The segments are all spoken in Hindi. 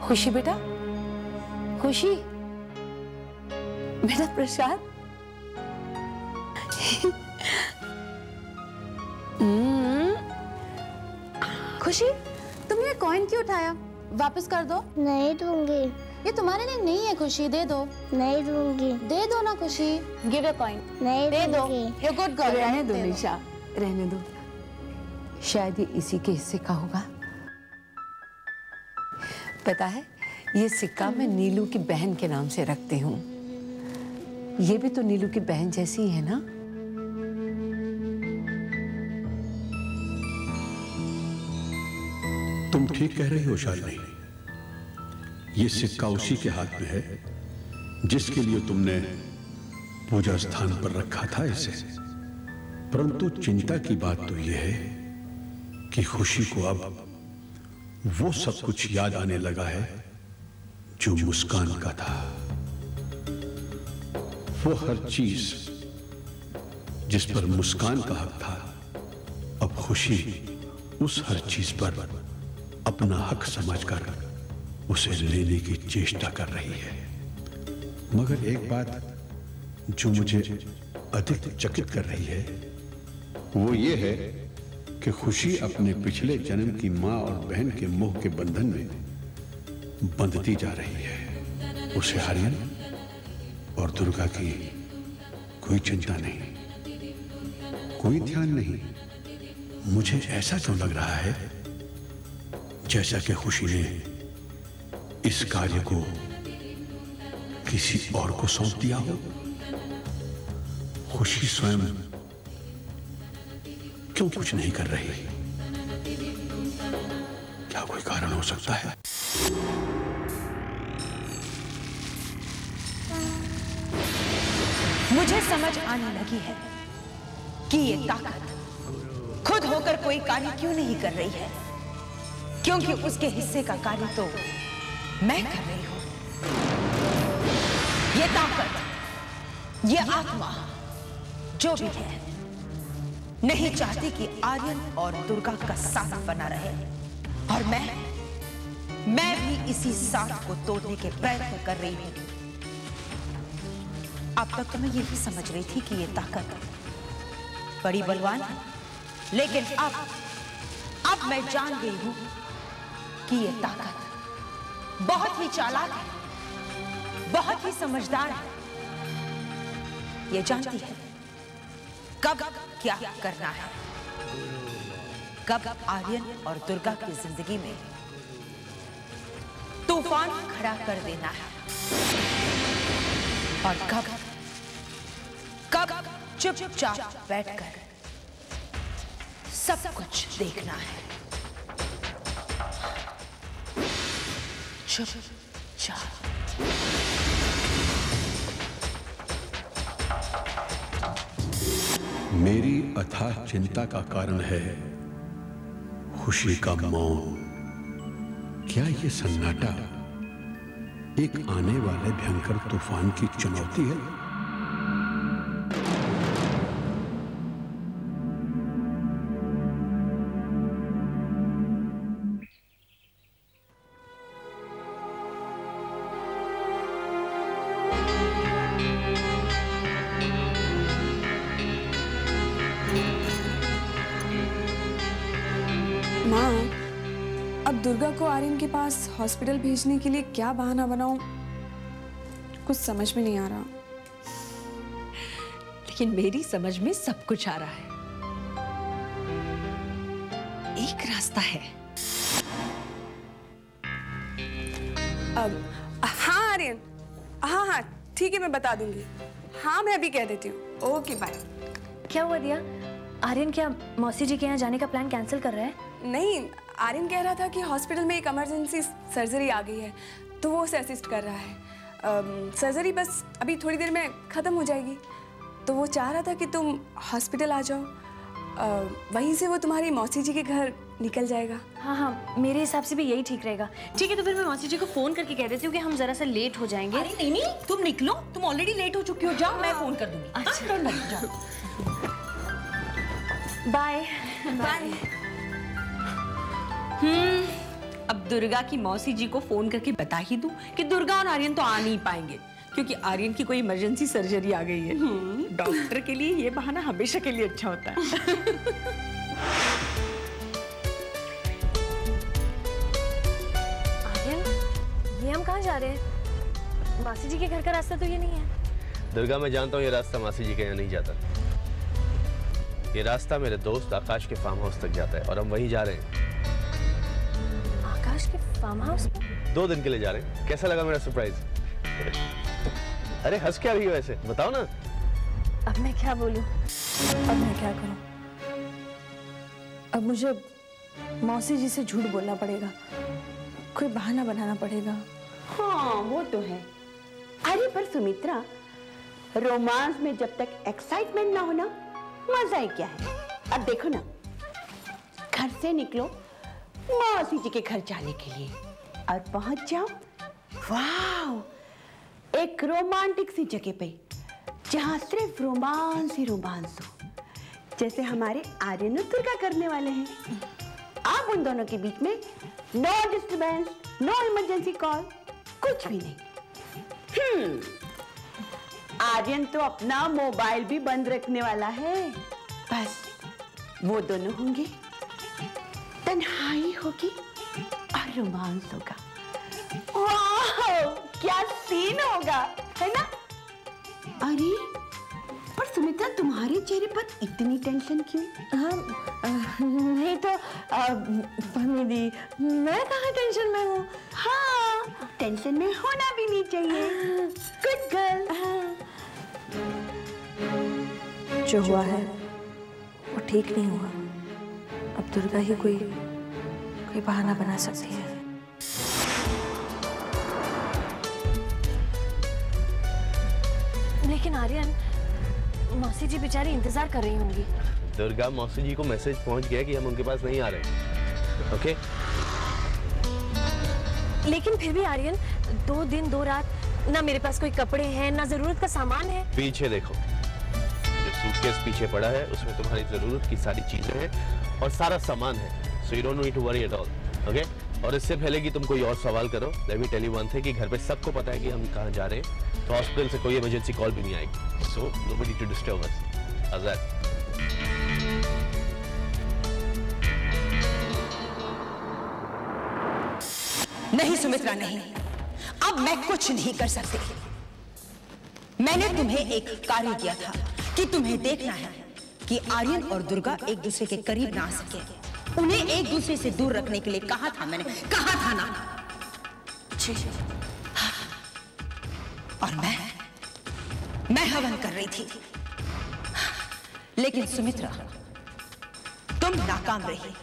खुशी बेटा, खुशी बेटा, प्रसाद। खुशी, तुमने ये कॉइन क्यों उठाया? वापस कर दो। नहीं दूंगी। ये तुम्हारे लिए नहीं है खुशी, दे दो। नहीं दूंगी। दे दो ना खुशी। Give a coin. नहीं दे दो। दूंगी। You good girl. रहने दो निशा, रहने दो। शायद ये इसी के हिस्से का होगा। पता है, ये सिक्का मैं नीलू की बहन के नाम से रखती हूँ। ये भी तो नीलू की बहन जैसी ही है ना? तुम ठीक कह रही हो शालिनी। ये सिक्का उसी के हाथ में है जिसके लिए तुमने पूजा स्थान पर रखा था इसे। परंतु चिंता की बात तो यह है कि खुशी को अब वो सब कुछ याद आने लगा है जो मुस्कान का था। वो हर चीज जिस पर मुस्कान का हक था, अब खुशी उस हर चीज पर अपना हक समझकर उसे लेने की चेष्टा कर रही है। मगर एक बात जो मुझे अधिक चकित कर रही है वो ये है कि खुशी अपने पिछले जन्म की मां और बहन के मोह के बंधन में बंधती जा रही है। उसे आर्यन और दुर्गा की कोई चिंता नहीं, कोई ध्यान नहीं। मुझे ऐसा क्यों लग रहा है जैसा कि खुशी ने इस कार्य को किसी और को सौंप दिया हो। खुशी स्वयं क्यों कुछ नहीं कर रही? क्या कोई कारण हो सकता है? मुझे समझ आने लगी है कि ये ताकत खुद होकर कोई कार्य क्यों नहीं कर रही है, क्योंकि उसके हिस्से का कार्य तो मैं कर रही हूं। ये ताकत, ये आत्मा जो भी है, नहीं चाहती कि आर्यन और दुर्गा का साथ बना रहे, और मैं भी इसी साथ को तोड़ने के प्रयत्न कर रही हूं। अब तक तो मैं यही समझ रही थी कि ये ताकत बड़ी बलवान है, लेकिन अब मैं जान गई हूं कि ये ताकत बहुत ही चालाक है, बहुत ही समझदार है। ये जानती है कब क्या करना है, कब आर्यन और दुर्गा की जिंदगी में तूफान खड़ा कर देना है, और कब चुपचाप बैठकर सब कुछ देखना है। चुपचाप। मेरी अथाह चिंता का कारण है खुशी का मौन। क्या ये सन्नाटा एक आने वाले भयंकर तूफान की चुनौती है? अब दुर्गा को आर्यन के पास हॉस्पिटल भेजने के लिए क्या बहाना बनाऊं, कुछ समझ में नहीं आ रहा। लेकिन मेरी समझ में सब कुछ आ रहा है। एक रास्ता है। हाँ आर्यन, हाँ ठीक है, मैं बता दूंगी। हाँ मैं अभी कह देती हूँ। Okay bye. क्या हुआ दिया? आर्यन क्या मौसी जी के यहाँ जाने का प्लान कैंसिल कर रहा है? नहीं, आर्यन कह रहा था कि हॉस्पिटल में एक इमरजेंसी सर्जरी आ गई है तो वो उसे असिस्ट कर रहा है। सर्जरी बस अभी थोड़ी देर में ख़त्म हो जाएगी, तो वो चाह रहा था कि तुम हॉस्पिटल आ जाओ, वहीं से वो तुम्हारी मौसी जी के घर निकल जाएगा। हाँ, मेरे हिसाब से भी यही ठीक रहेगा। ठीक है, तो फिर मैं मौसी जी को फ़ोन करके कह देती हूँ कि हम ज़रा सा लेट हो जाएंगे। अरे नहीं, तुम निकलो, तुम ऑलरेडी लेट हो चुकी हो। जाओ, मैं फ़ोन कर दूँगी। अच्छा, बाय बाय। अब दुर्गा की मौसी जी को फोन करके बता ही दूं कि दुर्गा और आर्यन तो आ नहीं पाएंगे क्योंकि आर्यन की कोई इमरजेंसी सर्जरी आ गई है। डॉक्टर के लिए ये बहाना हमेशा के लिए अच्छा होता है। आर्यन, ये हम कहाँ जा रहे हैं? मासी जी के घर का रास्ता तो ये नहीं है। दुर्गा, मैं जानता हूँ ये रास्ता मासी जी के यहाँ नहीं जाता। ये रास्ता मेरे दोस्त आकाश के फार्म हाउस तक जाता है और हम वहीं जा रहे हैं। आकाश के फार्म हाउस पे? 2 दिन के लिए जा रहे हैं। कैसा लगा मेरा सरप्राइज? अरे हंस क्या रही हो ऐसे, बताओ ना। अब मैं क्या बोलूं? अब मैं क्या करूं? अब मुझे मौसी जी से झूठ बोलना पड़ेगा, कोई बहाना बनाना पड़ेगा। हाँ वो तो है। अरे पर सुमित्रा, रोमांस में जब तक एक्साइटमेंट ना हो ना, मजा ही क्या है। अब देखो ना, घर से निकलो मौसी जी के घर जाने के लिए और पहुंच जाओ वाह, एक रोमांटिक सी जगह पे जहां सिर्फ रोमांस ही रोमांस हो, जैसे हमारे आर्यन और दुर्गा करने वाले हैं। आप उन दोनों के बीच में no disturbance, no emergency call, कुछ भी नहीं। आर्यन तो अपना मोबाइल भी बंद रखने वाला है। बस वो दोनों होंगे, तन्हाई होगी और रोमांस होगा। वाह क्या सीन होगा, है ना? अरे पर सुमित्रा, तुम्हारे चेहरे पर इतनी टेंशन क्यों? नहीं तो मम्मी दी, मैं कहाँ टेंशन में हूँ। हाँ, टेंशन में होना भी नहीं चाहिए। Good girl. जो हुआ है वो ठीक नहीं हुआ। अब दुर्गा ही कोई बहाना बना सकती है। लेकिन आर्यन, मौसी जी बेचारी इंतजार कर रही होंगी। दुर्गा, मौसी जी को मैसेज पहुंच गया कि हम उनके पास नहीं आ रहे। ओके? लेकिन फिर भी आर्यन, 2 दिन 2 रात, ना मेरे पास कोई कपड़े हैं, ना जरूरत का सामान है। पीछे देखो, जो सूटकेस पीछे पड़ा है उसमें तुम्हारी जरूरत की सारी चीजें हैं और सारा सामान है। So you don't need to worry at all. Okay? और इससे पहले कि तुम कोई और सवाल करो, let me tell you one thing कि घर पे सबको पता है कि हम कहाँ जा रहे हैं, तो हॉस्पिटल से कोई इमरजेंसी कॉल भी नहीं आएगी। So nobody to disturb us. आजाद। नहीं सुमित्रा, नहीं, अब मैं कुछ नहीं कर सकती। मैंने तुम्हें एक कार्य दिया था कि तुम्हें देखना है कि आर्यन और दुर्गा एक दूसरे के करीब ना आ सके। उन्हें एक दूसरे से दूर रखने के लिए कहा था मैंने, कहा था ना? और मैं हवन कर रही थी, लेकिन सुमित्रा तुम नाकाम रही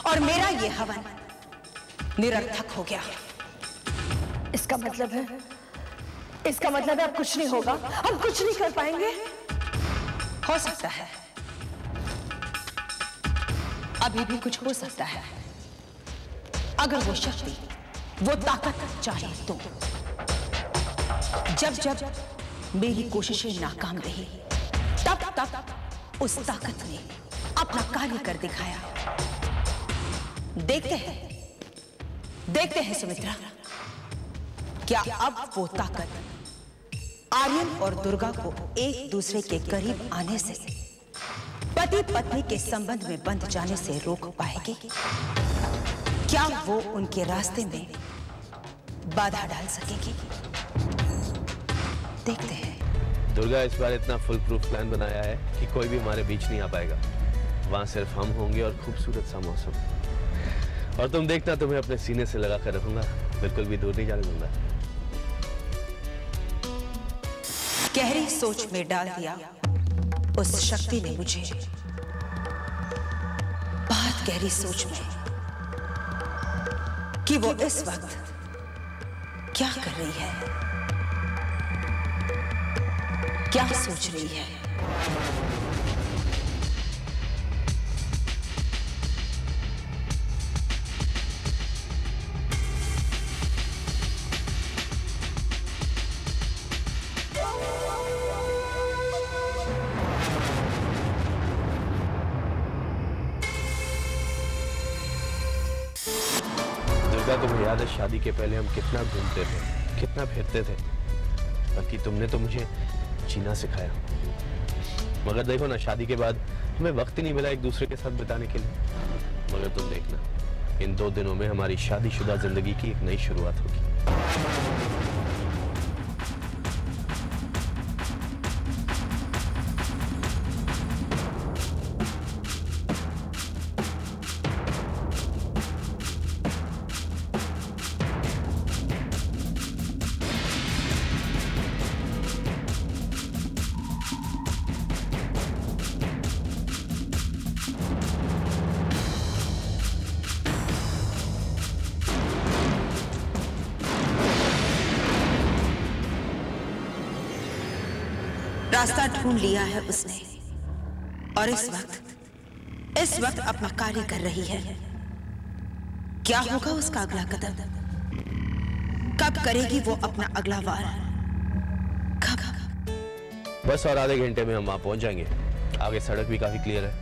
और मेरा ये हवन निरर्थक हो गया। इसका मतलब है अब कुछ नहीं होगा, हम कुछ नहीं कर पाएंगे। हो सकता है, अभी भी कुछ हो सकता है, अगर वो शक्ति, वो ताकत चाहे तो। जब मेरी कोशिशें नाकाम रही, तब उस ताकत ने अपना कार्य कर दिखाया। देखते हैं सुमित्रा, क्या अब वो ताकत आर्यन और दुर्गा को एक दूसरे के करीब आने से, पति पत्नी के संबंध में बंध जाने से रोक पाएगी? क्या वो उनके रास्ते में बाधा डाल सकेगी? देखते हैं। दुर्गा इस बार इतना फुल प्रूफ प्लान बनाया है कि कोई भी हमारे बीच नहीं आ पाएगा। वहां सिर्फ हम होंगे और खूबसूरत सा मौसम। और तुम देखना, तुम्हें अपने सीने से लगा कर रखूंगा, बिल्कुल भी दूर नहीं जाने दूंगा। गहरी सोच में डाल दिया उस शक्ति ने मुझे, बहुत गहरी सोच में, कि वो इस वक्त क्या कर रही है, क्या सोच रही है। दुर्गा, तुम्हें याद है शादी के पहले हम कितना घूमते थे, कितना फिरते थे, बाकी तुमने तो मुझे जीना सिखाया। मगर देखो ना, शादी के बाद हमें वक्त ही नहीं मिला एक दूसरे के साथ बिताने के लिए। मगर तुम देखना, इन 2 दिनों में हमारी शादीशुदा जिंदगी की एक नई शुरुआत होगी। रास्ता ढूंढ लिया है उसने और इस वक्त अपना कार्य कर रही है। क्या होगा उसका अगला कदम? कब करेगी वो अपना अगला वार? कब? बस और आधे घंटे में हम वहां पहुंच जाएंगे। आगे सड़क भी काफी क्लियर है।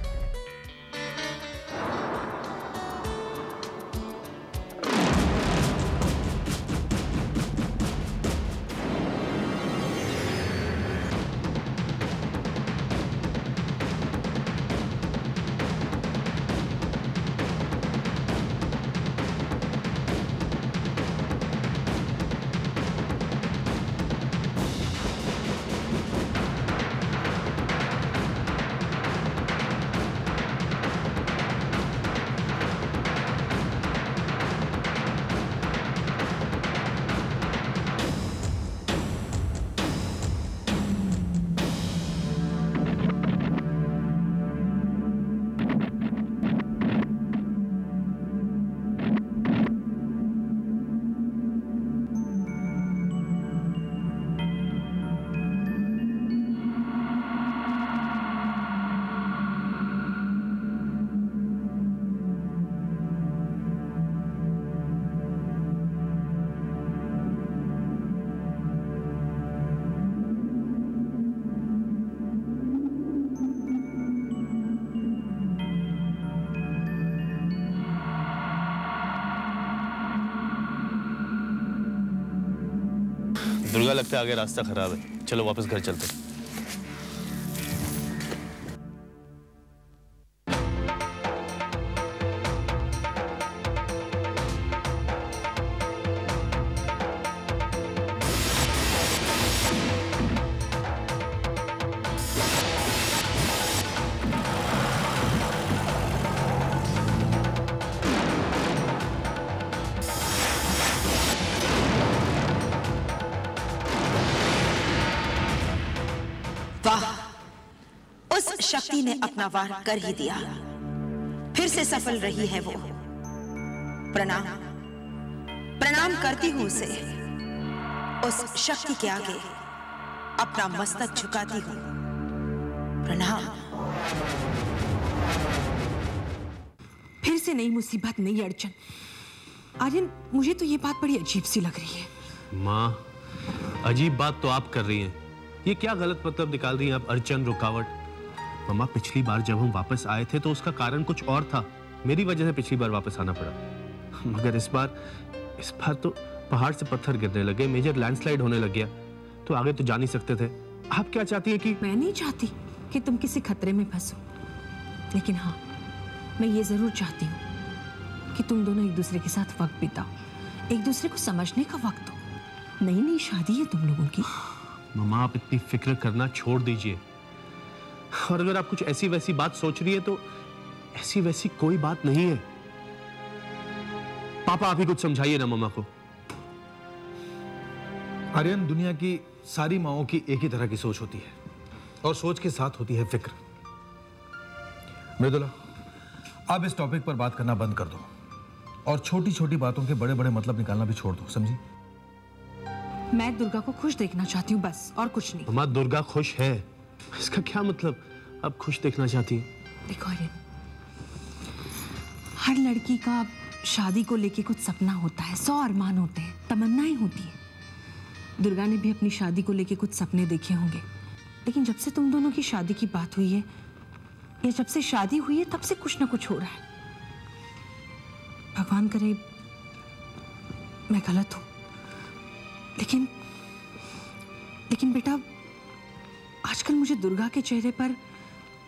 दुर्गा, लगता है आगे रास्ता खराब है। चलो वापस घर चलते हैं। वाह, उस शक्ति ने अपना वार कर ही दिया। फिर से सफल रही है वो। प्रणाम प्रणाम करती हूं उसे। उस शक्ति के आगे अपना मस्तक झुकाती हूं। प्रणाम। फिर से नई मुसीबत, नई अड़चन। आर्यन, मुझे तो ये बात बड़ी अजीब सी लग रही है। माँ, अजीब बात तो आप कर रही हैं। ये क्या गलत मतलब निकाल रही हैं आप? अड़चन, रुकावट? मम्मा, पिछली बार जब हम वापस आए थे तो उसका कारण कुछ और था। मेरी वजह से पिछली बार वापस आना पड़ा। मगर इस बार तो पहाड़ से पत्थर गिरने लगे, मेजर लैंडस्लाइड होने लग गया। तो आगे तो जा नहीं सकते थे। आप क्या चाहती हैं कि? मैं नहीं चाहती कि तुम किसी खतरे में फंसो, लेकिन हाँ, मैं ये जरूर चाहती हूँ कि तुम दोनों एक दूसरे के साथ वक्त बिताओ, एक दूसरे को समझने का वक्त दो। नई नई शादी है तुम लोगों की। मम्मा, आप इतनी फिक्र करना छोड़ दीजिए। और अगर आप कुछ ऐसी वैसी बात सोच रही है तो ऐसी वैसी कोई बात नहीं है। पापा, आप ही कुछ समझाइए ना मम्मा को। आर्यन, दुनिया की सारी माओं की एक ही तरह की सोच होती है और सोच के साथ होती है फिक्र। मृदुला, आप इस टॉपिक पर बात करना बंद कर दो और छोटी छोटी बातों के बड़े बड़े मतलब निकालना भी छोड़ दो, समझी? मैं दुर्गा को खुश देखना चाहती हूँ, बस, और कुछ नहीं। मम्मा, दुर्गा खुश है, इसका क्या मतलब? आप खुश देखना चाहती हैं? देखो आर्यन, हर लड़की का शादी को लेके कुछ सपना होता है, 100 अरमान होते हैं, तमन्नाएं होती हैं। दुर्गा ने भी अपनी शादी को लेके कुछ सपने देखे होंगे, लेकिन जब से तुम दोनों की शादी की बात हुई है, या जब से शादी हुई है, तब से कुछ ना कुछ हो रहा है। भगवान करे मैं गलत हूं, लेकिन बेटा आजकल मुझे दुर्गा के चेहरे पर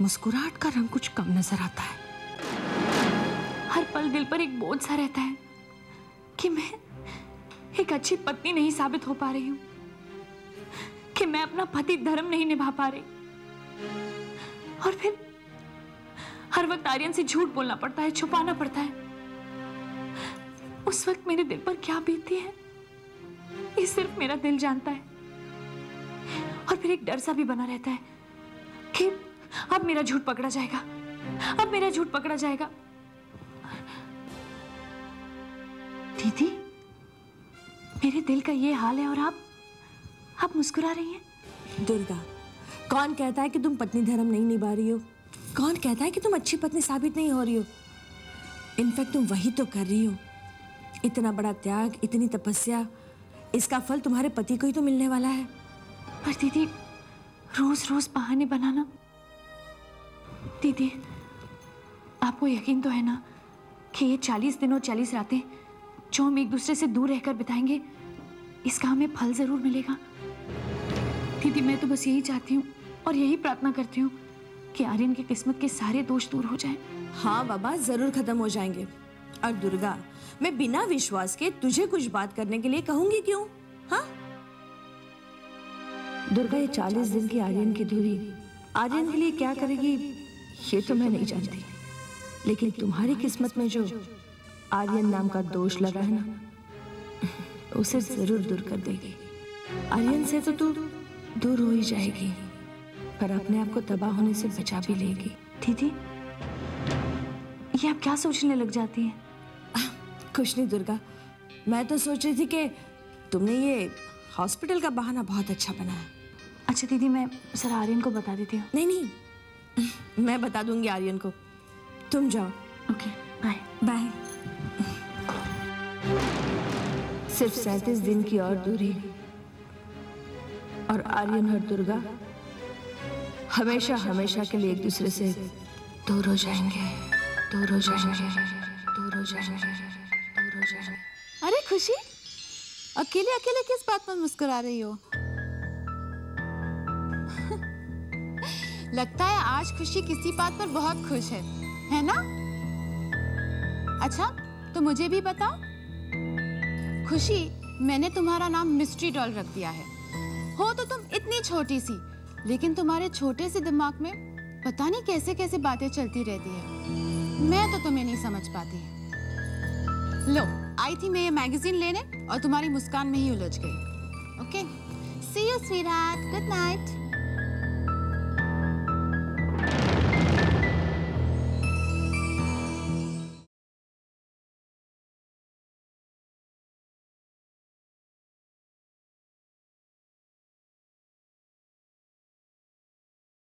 मुस्कुराहट का रंग कुछ कम नजर आता है। हर पल दिल पर एक बोझ सा रहता है कि मैं एक अच्छी पत्नी नहीं साबित हो पा रही हूं, कि मैं अपना पति धर्म नहीं निभा पा रही, और फिर हर वक्त आर्यन से झूठ बोलना पड़ता है, छुपाना पड़ता है। उस वक्त मेरे दिल पर क्या बीतती है ये सिर्फ मेरा दिल जानता है। और फिर एक डर सा भी बना रहता है कि अब मेरा झूठ पकड़ा जाएगा, अब मेरा झूठ पकड़ा जाएगा। दीदी, मेरे दिल का ये हाल है और आप मुस्कुरा रही हैं। दुर्गा, कौन कहता है कि तुम पत्नी धर्म नहीं निभा रही हो? कौन कहता है कि तुम अच्छी पत्नी साबित नहीं हो रही हो? इनफैक्ट तुम वही तो कर रही हो। इतना बड़ा त्याग, इतनी तपस्या, इसका फल तुम्हारे पति को ही तो मिलने वाला है। पर दीदी, रोज रोज बहाने बनाना। दीदी, आपको यकीन तो है ना कि ये 40 दिन और 40 रातें जो हम एक दूसरे से दूर रहकर बिताएंगे, इसका हमें फल जरूर मिलेगा। दीदी, मैं तो बस यही चाहती हूँ और यही प्रार्थना करती हूँ कि आर्यन की किस्मत के सारे दोष दूर हो जाएं। हाँ बाबा, जरूर खत्म हो जाएंगे। और दुर्गा, मैं बिना विश्वास के तुझे कुछ बात करने के लिए कहूंगी क्यों? हाँ दुर्गा, ये 40 दिन की आर्यन की दूरी आर्यन के लिए क्या करेगी ये तो मैं नहीं जानती, लेकिन तुम्हारी किस्मत में जो आर्यन नाम का दोष लगा है ना, उसे जरूर दूर कर देगी। आर्यन से तो तू दूर हो ही जाएगी, पर अपने आप को तबाह होने से बचा भी लेगी। दीदी, ये आप क्या सोचने लग जाती हैं? कुछ नहीं दुर्गा, मैं तो सोच रही थी कि तुमने ये हॉस्पिटल का बहाना बहुत अच्छा बनाया। अच्छा दीदी, मैं जरा आर्यन को बता देती हूँ। नहीं, मैं बता दूंगी आर्यन को, तुम जाओ। Okay, bye bye. सिर्फ 37 दिन की और दूरी, और आर्यन और दुर्गा हमेशा हमेशा के लिए एक दूसरे से दूर हो जाएंगे, दूर हो जाएंगे, दूर हो जाएंगे, दूर हो जाएंगे। अरे खुशी, अकेले अकेले किस बात पर मुस्कुरा रही हो? लगता है आज खुशी किसी बात पर बहुत खुश है ना? अच्छा, तो मुझे भी बताओ। खुशी, मैंने तुम्हारा नाम मिस्ट्री डॉल रख दिया है। हो तो तुम इतनी छोटी सी, लेकिन तुम्हारे छोटे से दिमाग में पता नहीं कैसे कैसे बातें चलती रहती है। मैं तो तुम्हें नहीं समझ पाती। लो, आई थी मैं ये मैगजीन लेने और तुम्हारी मुस्कान में ही उलझ गई। Okay, see you sweetheart, good night.